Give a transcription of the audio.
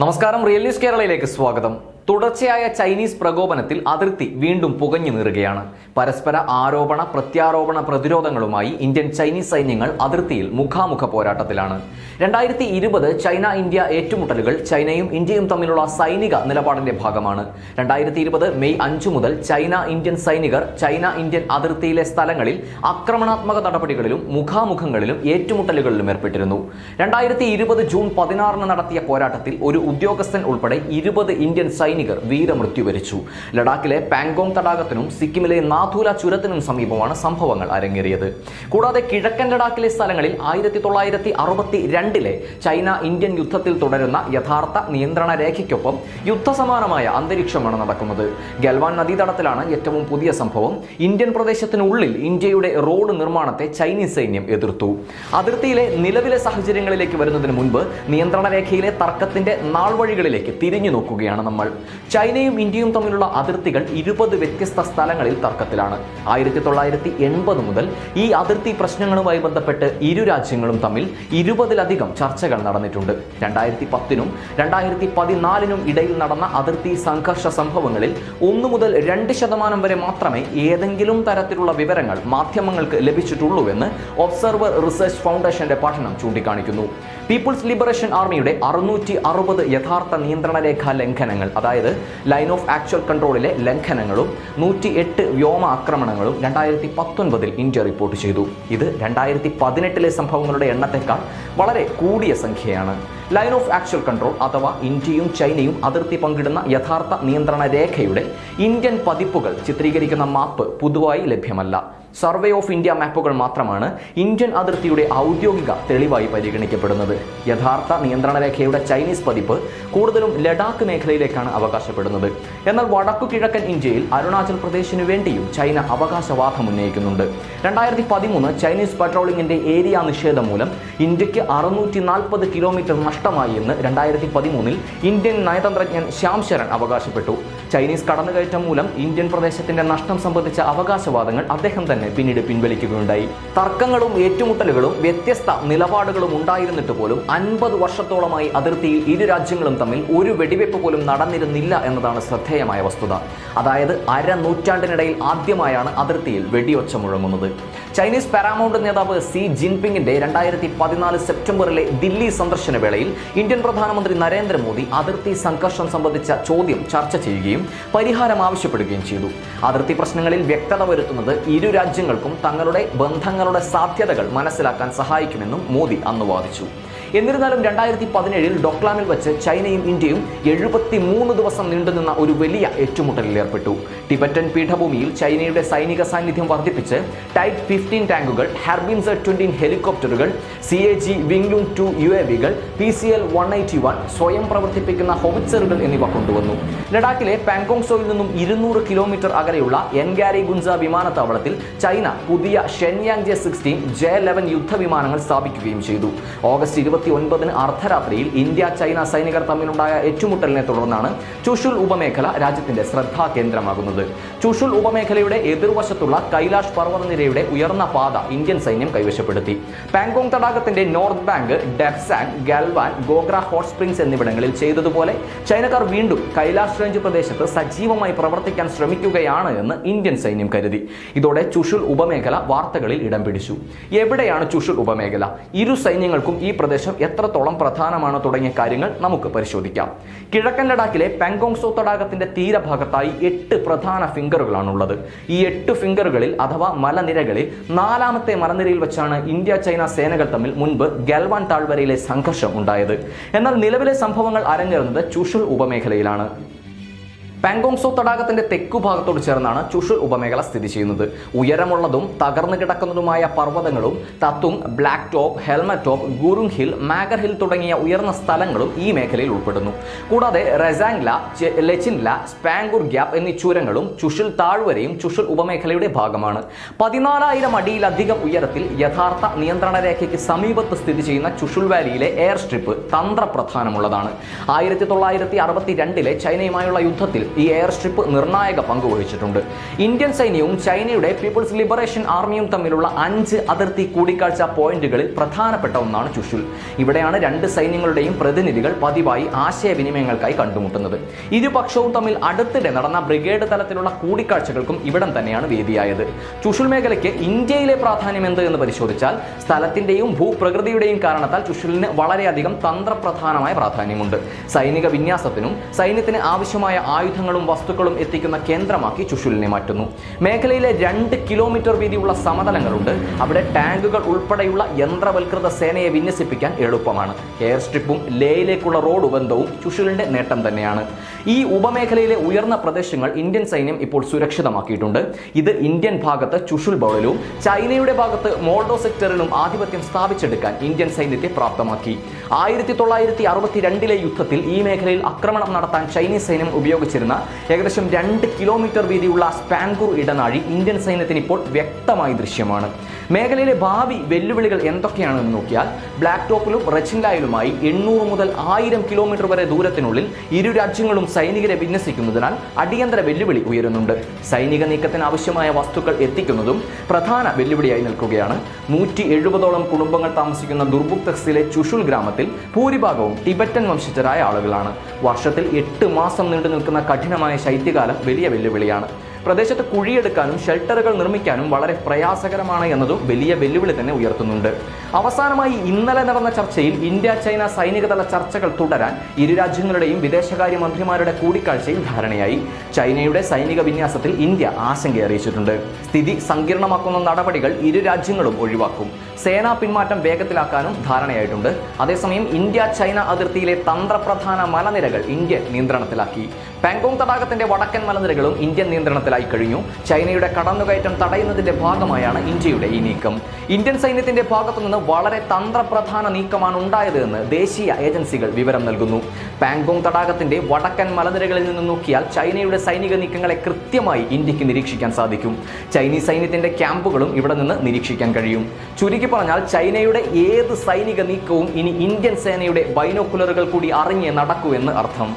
നമസ്കാരം, real news കേരളയിലേക്ക് സ്വാഗതം. തുടർച്ചയായ ചൈനീസ് പ്രകോപനത്തിൽ അതിർത്തി വീണ്ടും പുകഞ്ഞു നീറുകയാണ്. പരസ്പര ആരോപണ പ്രത്യാരോപണ പ്രതിരോധങ്ങളുമായി ഇന്ത്യൻ ചൈനീസ് സൈന്യങ്ങൾ അതിർത്തിയിൽ മുഖാമുഖ പോരാട്ടത്തിലാണ്. 2020 ചൈന ഇന്ത്യ ഏറ്റുമുട്ടലുകൾ ചൈനയും ഇന്ത്യയും തമ്മിലുള്ള സൈനിക നിലപാടിന്റെ ഭാഗമാണ്. 2020 മെയ് 5 മുതൽ ചൈന ഇന്ത്യൻ സൈനികർ ചൈന ഇന്ത്യൻ അതിർത്തിയിലെ സ്ഥലങ്ങളിൽ ആക്രമണാത്മക നടപടികളിലും മുഖാമുഖങ്ങളിലും ഏറ്റുമുട്ടലുകളിലും ഏർപ്പെട്ടിരുന്നു. 2020 ജൂൺ 16 നടത്തിയ പോരാട്ടത്തിൽ ഒരു ഉദ്യോഗസ്ഥൻ ഉൾപ്പെടെ 20 ഇന്ത്യൻ സൈനികർ വീരമൃത്യു വരിച്ചു. ലഡാക്കിലെ പാങ്കോങ് തടാകത്തിനും സിക്കിമിലെ നാഥൂല ചുരത്തിനും സമീപമാണ് സംഭവങ്ങൾ അരങ്ങേറിയത്. കൂടാതെ കിഴക്കൻ ലഡാക്കിലെ സ്ഥലങ്ങളിൽ 1962 ചൈന ഇന്ത്യൻ യുദ്ധത്തിൽ തുടരുന്ന യഥാർത്ഥ നിയന്ത്രണ രേഖയ്ക്കൊപ്പം യുദ്ധസമാനമായ അന്തരീക്ഷമാണ് നടക്കുന്നത്. ഗൽവാൻ നദീതടത്തിലാണ് ഏറ്റവും പുതിയ സംഭവം. ഇന്ത്യൻ പ്രദേശത്തിനുള്ളിൽ ഇന്ത്യയുടെ റോഡ് നിർമ്മാണത്തെ ചൈനീസ് സൈന്യം എതിർത്തു. അതിർത്തിയിലെ നിലവിലെ സാഹചര്യങ്ങളിലേക്ക് വരുന്നതിന് മുൻപ് നിയന്ത്രണ രേഖയിലെ തർക്കത്തിന്റെ നാൾവഴികളിലേക്ക് തിരിഞ്ഞു നോക്കുകയാണ് നമ്മൾ. ചൈനയും ഇന്ത്യയും തമ്മിലുള്ള അതിർത്തികൾ 20 വ്യത്യസ്ത സ്ഥലങ്ങളിൽ തർക്കത്തിലാണ്. 1980 മുതൽ ഈ അതിർത്തി പ്രശ്നങ്ങളുമായി ബന്ധപ്പെട്ട് ഇരു രാജ്യങ്ങളും തമ്മിൽ 20-ലധികം ചർച്ചകൾ നടന്നിട്ടുണ്ട്. 2010-നും 2014-നും ഇടയിൽ നടന്ന അതിർത്തി സംഘർഷ സംഭവങ്ങളിൽ 1 മുതൽ 2% വരെ മാത്രമേ ഏതെങ്കിലും തരത്തിലുള്ള വിവരങ്ങൾ മാധ്യമങ്ങൾക്ക് ലഭിച്ചിട്ടുള്ളൂവെന്ന് ഒബ്സർവർ റിസർച്ച് ഫൗണ്ടേഷന്റെ പഠനം ചൂണ്ടിക്കാണിക്കുന്നു. പീപ്പിൾസ് ലിബറേഷൻ ആർമിയുടെ 660 യഥാർത്ഥ നിയന്ത്രണ രേഖാ ലംഘനങ്ങൾ, അതായത് ലൈൻ ഓഫ് ആക്ച്വൽ കൺട്രോളിലെ ലംഘനങ്ങളും 108 വ്യോമ ആക്രമണങ്ങളും 2019 ഇന്ത്യ റിപ്പോർട്ട് ചെയ്തു. ഇത് 2018 സംഭവങ്ങളുടെ എണ്ണത്തെക്കാൾ വളരെ കൂടിയ സംഖ്യയാണ്. ലൈൻ ഓഫ് ആക്ച്വൽ കൺട്രോൾ അഥവാ ഇന്ത്യയും ചൈനയും അതിർത്തി പങ്കിടുന്ന യഥാർത്ഥ നിയന്ത്രണ രേഖയുടെ ഇന്ത്യൻ പതിപ്പുകൾ ചിത്രീകരിക്കുന്ന മാപ്പ് പൊതുവായി ലഭ്യമല്ല. സർവേ ഓഫ് ഇന്ത്യ മാപ്പുകൾ മാത്രമാണ് ഇന്ത്യൻ അതിർത്തിയുടെ ഔദ്യോഗിക തെളിവായി പരിഗണിക്കപ്പെടുന്നത്. യഥാർത്ഥ നിയന്ത്രണ രേഖയുടെ ചൈനീസ് പതിപ്പ് കൂടുതലും ലഡാക്ക് മേഖലയിലേക്കാണ് അവകാശപ്പെടുന്നത്. എന്നാൽ വടക്കു കിഴക്കൻ ഇന്ത്യയിൽ അരുണാചൽ പ്രദേശിനു വേണ്ടിയും ചൈന അവകാശവാദം ഉന്നയിക്കുന്നുണ്ട്. 2013 ചൈനീസ് പട്രോളിംഗിന്റെ ഏരിയ നിഷേധം മൂലം ഇന്ത്യക്ക് 640 കിലോമീറ്റർ നഷ്ടമായി എന്ന് 2013 ഇന്ത്യൻ നയതന്ത്രജ്ഞൻ ശ്യാം ശരൺ അവകാശപ്പെട്ടു. ചൈനീസ് കടന്നുകയറ്റം മൂലം ഇന്ത്യൻ പ്രദേശത്തിന്റെ നഷ്ടം സംബന്ധിച്ച അവകാശവാദങ്ങൾ അദ്ദേഹം തന്നെ പിന്നീട് പിൻവലിക്കുകയുണ്ടായി. തർക്കങ്ങളും ഏറ്റുമുട്ടലുകളും വ്യത്യസ്ത നിലപാടുകളും ഉണ്ടായിരുന്നിട്ട് പോലും 50 വർഷത്തോളമായി അതിർത്തിയിൽ ഇരു രാജ്യങ്ങളും തമ്മിൽ ഒരു വെടിവെപ്പ് പോലും നടന്നിരുന്നില്ല എന്നതാണ് ശ്രദ്ധേയമായ വസ്തുത. അതായത് നൂറ്റാണ്ടിനിടയിൽ ആദ്യമായാണ് അതിർത്തിയിൽ വെടിയൊച്ച മുഴങ്ങുന്നത്. ചൈനീസ് പാരാമൗണ്ട് നേതാവ് സി ജിൻപിങ്ങിന്റെ 2014 സെപ്റ്റംബറിലെ ദില്ലി സന്ദർശന വേളയിൽ ഇന്ത്യൻ പ്രധാനമന്ത്രി നരേന്ദ്രമോദി അതിർത്തി സംഘർഷം സംബന്ധിച്ച ചോദ്യം ചർച്ച ചെയ്യുകയും പരിഹാരം ആവശ്യപ്പെടുകയും ചെയ്തു. അതിർത്തി പ്രശ്നങ്ങളിൽ വ്യക്തത വരുത്തുന്നത് ഇരു രാജ്യങ്ങൾക്കും തങ്ങളുടെ ബന്ധങ്ങളുടെ സാധ്യതകൾ മനസ്സിലാക്കാൻ സഹായിക്കുമെന്നും മോദി അന്ന് വാദിച്ചു. എന്നിരുന്നാലും 2017 ഡോക്ലാമിൽ വെച്ച് ചൈനയും ഇന്ത്യയും 73 ദിവസം നീണ്ടുനിന്ന ഒരു വലിയ ഏറ്റുമുട്ടലിൽ ഏർപ്പെട്ടു. ടിബറ്റൻ പീഠഭൂമിയിൽ ചൈനയുടെ സൈനിക സാന്നിധ്യം വർദ്ധിപ്പിച്ച് ടൈപ്പ് 15 ടാങ്കുകൾ, ഹാർബിൻസർ 20 ഹെലികോപ്റ്ററുകൾ, CAG വിംഗ്ലൂങ് 2 UAVകൾ, PCL 181 സ്വയം പ്രവർത്തിപ്പിക്കുന്ന ഹോവിറ്റ്സറുകൾ എന്നിവ കൊണ്ടുവന്നു. ലഡാക്കിലെ പാങ്കോങ് സോയിൽ നിന്നും 200 കിലോമീറ്റർ അകലെയുള്ള എൻഗാരി ഗുൻസ വിമാനത്താവളത്തിൽ ചൈന പുതിയ ഷെൻയാങ് J-16 J-11 യുദ്ധവിമാനങ്ങൾ സ്ഥാപിക്കുകയും ചെയ്തു. ഓഗസ്റ്റ് 29 അർദ്ധരാത്രിയിൽ ഇന്ത്യ ചൈന സൈനികർ തമ്മിലുണ്ടായ ഏറ്റുമുട്ടലിനെ തുടർന്നാണ് ചുഷുൽ ഉപമേഖല രാജ്യത്തിന്റെ ശ്രദ്ധാ കേന്ദ്രമാകുന്നത്. ചുഷുൽ ഉപമേഖലയുടെ എതിർവശത്തുള്ള കൈലാഷ് പർവ്വതനിരയുടെ ഉയർന്ന പാത ഇന്ത്യൻ സൈന്യം കൈവശപ്പെടുത്തി. പാങ്കോങ് തടാകത്തിന്റെ north bank, Depsang, Galwan, Gogra hot Springs എന്നിവിടങ്ങളിൽ ചെയ്തതുപോലെ ചൈനക്കാർ വീണ്ടും കൈലാഷ് റേഞ്ച് പ്രദേശത്ത് സജീവമായി പ്രവർത്തിക്കാൻ ശ്രമിക്കുകയാണ് എന്ന് ഇന്ത്യൻ സൈന്യം കരുതി. ഇതോടെ ചുഷുൽ ഉപമേഖല വാർത്തകളിൽ ഇടം പിടിച്ചു. എവിടെയാണ് ചുഷുൽ ഉപമേഖല? ഇരു സൈന്യങ്ങൾക്കും ഈ പ്രദേശം എത്രത്തോളം പ്രധാനമാണ് തുടങ്ങിയ കാര്യങ്ങൾ നമുക്ക് പരിശോധിക്കാം. കിഴക്കൻ ലഡാക്കിലെ പാങ്കോങ് സോ തടാകത്തിന്റെ തീരഭാഗത്തായി 8 പ്രധാന ഫിംഗറുകളാണുള്ളത്. ഈ 8 ഫിംഗറുകളിൽ അഥവാ മലനിരകളിൽ 4ാമത്തെ മലനിരയിൽ വെച്ചാണ് ഇന്ത്യ ചൈന സേനകൾ തമ്മിൽ മുൻപ് ഗൽവാൻ താഴ്വരയിലെ സംഘർഷം ഉണ്ടായത്. എന്നാൽ നിലവിലെ സംഭവങ്ങൾ അരങ്ങേറുന്നത് ചുഷുൽ ഉപമേഖലയിലാണ്. പാങ്കോങ് സോ തടാകത്തിന്റെ തെക്കുഭാഗത്തോട് ചേർന്നാണ് ചുഷുൽ ഉപമേഖല സ്ഥിതി ചെയ്യുന്നത്. ഉയരമുള്ളതും തകർന്നു കിടക്കുന്നതുമായ പർവ്വതങ്ങളും Tathung, Black Top, Helmet Top, Gurung Hill, Magar Hill തുടങ്ങിയ ഉയർന്ന സ്ഥലങ്ങളും ഈ മേഖലയിൽ ഉൾപ്പെടുന്നു. കൂടാതെ റെസാങ്ല, ലെച്ചിൻല, സ്പാങ്കൂർ ഗ്യാപ്പ് എന്നീ ചുരങ്ങളും ചുഷുൽ താഴ്വരയും ചുഷുൽ ഉപമേഖലയുടെ ഭാഗമാണ്. 14,000 അടിയിലധികം ഉയരത്തിൽ യഥാർത്ഥ നിയന്ത്രണ രേഖയ്ക്ക് സമീപത്ത് സ്ഥിതി ചെയ്യുന്ന ചുഷുൽ വാലിയിലെ എയർ സ്ട്രിപ്പ് തന്ത്രപ്രധാനമുള്ളതാണ്. 1962 ചൈനയുമായുള്ള യുദ്ധത്തിൽ ഈ എയർ സ്ട്രിപ്പ് നിർണായക പങ്ക് വഹിച്ചിട്ടുണ്ട്. ഇന്ത്യൻ സൈന്യവും ചൈനയുടെ പീപ്പിൾസ് ലിബറേഷൻ ആർമിയും തമ്മിലുള്ള 5 അതിർത്തി കൂടിക്കാഴ്ച പോയിന്റുകളിൽ പ്രധാനപ്പെട്ട ഒന്നാണ് ചുഷുൽ. ഇവിടെയാണ് രണ്ട് സൈന്യങ്ങളുടെയും പ്രതിനിധികൾ പതിവായി ആശയവിനിമയങ്ങൾക്കായി കണ്ടുമുട്ടുന്നത്. ഇരുപക്ഷവും തമ്മിൽ അടുത്തിടെ നടന്ന ബ്രിഗേഡ് തലത്തിലുള്ള കൂടിക്കാഴ്ചകൾക്കും ഇവിടം തന്നെയാണ് വേദിയായത്. ചുഷുൽ മേഖലയ്ക്ക് ഇന്ത്യയിലെ പ്രാധാന്യം എന്ത് എന്ന് പരിശോധിച്ചാൽ സ്ഥലത്തിന്റെയും ഭൂപ്രകൃതിയുടെയും കാരണത്താൽ ചുഷുലിന് വളരെയധികം തന്ത്രപ്രധാനമായ പ്രാധാന്യമുണ്ട്. സൈനിക വിന്യാസത്തിനും സൈന്യത്തിന് ആവശ്യമായ ആയുധങ്ങളും വസ്തുക്കളും എത്തിക്കുന്ന കേന്ദ്രമാക്കി ചുഷുലിനെ മാറ്റുന്നു. മേഖലയിലെ 2 കിലോമീറ്റർ വീതിയുള്ള സമതലങ്ങളുണ്ട്. അവിടെ ടാങ്കുകൾ ഉൾപ്പെടെയുള്ള യന്ത്രവൽകൃത സേനയെ വിന്യസിപ്പിക്കാൻ എളുപ്പമാണ്. എയർ സ്ട്രിപ്പും ലേയിലേക്കുള്ള റോഡ് ബന്ധവും ചുഷുലിന്റെ നേട്ടം തന്നെയാണ്. ഈ ഉപമേഖലയിലെ ഉയർന്ന പ്രദേശങ്ങൾ ഇന്ത്യൻ സൈന്യം ഇപ്പോൾ സുരക്ഷിതമാക്കിയിട്ടുണ്ട്. ഇത് ഇന്ത്യൻ ഭാഗത്ത് ചുഷുൽ ബൗളിലും ചൈനയുടെ ഭാഗത്ത് മോൾഡോ സെക്ടറിലും ആധിപത്യം സ്ഥാപിച്ചെടുക്കാൻ ഇന്ത്യൻ സൈന്യത്തെ പ്രാപ്തമാക്കി. 1962 യുദ്ധത്തിൽ ഈ മേഖലയിൽ ആക്രമണം നടത്താൻ ചൈനീസ് സൈന്യം ഉപയോഗിച്ചിരുന്ന ഏകദേശം 2 കിലോമീറ്റർ വീതിയുള്ള സ്പാൻഗൂർ ഇടനാഴി ഇന്ത്യൻ സൈന്യത്തിന് ഇപ്പോൾ വ്യക്തമായി ദൃശ്യമാണ്. മേഖലയിലെ ഭാവി വെല്ലുവിളികൾ എന്തൊക്കെയാണെന്ന് നോക്കിയാൽ ബ്ലാക്ക് ടോപ്പിലും റച്ചിൻലായിലുമായി 800 മുതൽ 1000 കിലോമീറ്റർ വരെ ദൂരത്തിനുള്ളിൽ ഇരു രാജ്യങ്ങളും സൈനികരെ വിന്യസിക്കുന്നതിനാൽ അടിയന്തര വെല്ലുവിളി ഉയരുന്നുണ്ട്. സൈനിക നീക്കത്തിന് ആവശ്യമായ വസ്തുക്കൾ എത്തിക്കുന്നതും പ്രധാന വെല്ലുവിളിയായി നിൽക്കുകയാണ്. 170ഓളം കുടുംബങ്ങൾ താമസിക്കുന്ന ദുർബുക് തഹ്സിലെ ചുഷുൽ ഗ്രാമത്തിൽ ഭൂരിഭാഗവും ടിബറ്റൻ വംശജരായ ആളുകളാണ്. വർഷത്തിൽ 8 മാസം നീണ്ടു നിൽക്കുന്ന കഠിനമായ ശൈത്യകാലം വലിയ വെല്ലുവിളിയാണ്. പ്രദേശത്ത് കുഴിയെടുക്കാനും ഷെൽട്ടറുകൾ നിർമ്മിക്കാനും വളരെ പ്രയാസകരമാണ് എന്നതും വലിയ വെല്ലുവിളി തന്നെ ഉയർത്തുന്നുണ്ട്. അവസാനമായി ഇന്നലെ നടന്ന ചർച്ചയിൽ ഇന്ത്യ ചൈന സൈനികതല ചർച്ചകൾ തുടരാൻ ഇരു രാജ്യങ്ങളുടെയും വിദേശകാര്യ മന്ത്രിമാരുടെ കൂടിക്കാഴ്ചയിൽ ധാരണയായി. ചൈനയുടെ സൈനിക വിന്യാസത്തിൽ ഇന്ത്യ ആശങ്ക അറിയിച്ചിട്ടുണ്ട്. സ്ഥിതി സങ്കീർണമാക്കുന്ന നടപടികൾ ഇരു രാജ്യങ്ങളും ഒഴിവാക്കും. സേനാ പിന്മാറ്റം വേഗത്തിലാക്കാനും ധാരണയായിട്ടുണ്ട്. അതേസമയം ഇന്ത്യ ചൈന അതിർത്തിയിലെ തന്ത്രപ്രധാന മലനിരകൾ ഇന്ത്യ നിയന്ത്രണത്തിലാക്കി. പാങ്കോങ് തടാകത്തിന്റെ വടക്കൻ മലനിരകളും ഇന്ത്യൻ നിയന്ത്രണത്തിലായി കഴിഞ്ഞു. ചൈനയുടെ കടന്നുകയറ്റം തടയുന്നതിന്റെ ഭാഗമായാണ് ഇന്ത്യയുടെ ഈ നീക്കം. ഇന്ത്യൻ സൈന്യത്തിന്റെ ഭാഗത്തുനിന്ന് വളരെ തന്ത്രപ്രധാന നീക്കമാണ് ഉണ്ടായത് എന്ന് ദേശീയ ഏജൻസികൾ വിവരം നൽകുന്നു. പാങ്കോങ് തടാകത്തിന്റെ വടക്കൻ മലനിരകളിൽ നിന്ന് നോക്കിയാൽ ചൈനയുടെ സൈനിക നീക്കങ്ങളെ കൃത്യമായി ഇന്ത്യക്ക് നിരീക്ഷിക്കാൻ സാധിക്കും. ചൈനീസ് സൈന്യത്തിന്റെ ക്യാമ്പുകളും ഇവിടെ നിന്ന് നിരീക്ഷിക്കാൻ കഴിയും. ചുരുക്കി പറഞ്ഞാൽ ചൈനയുടെ ഏത് സൈനിക നീക്കവും ഇനി ഇന്ത്യൻ സേനയുടെ ബൈനോക്കുലറുകൾ കൂടി അറിഞ്ഞേ നടക്കൂ എന്ന് അർത്ഥം.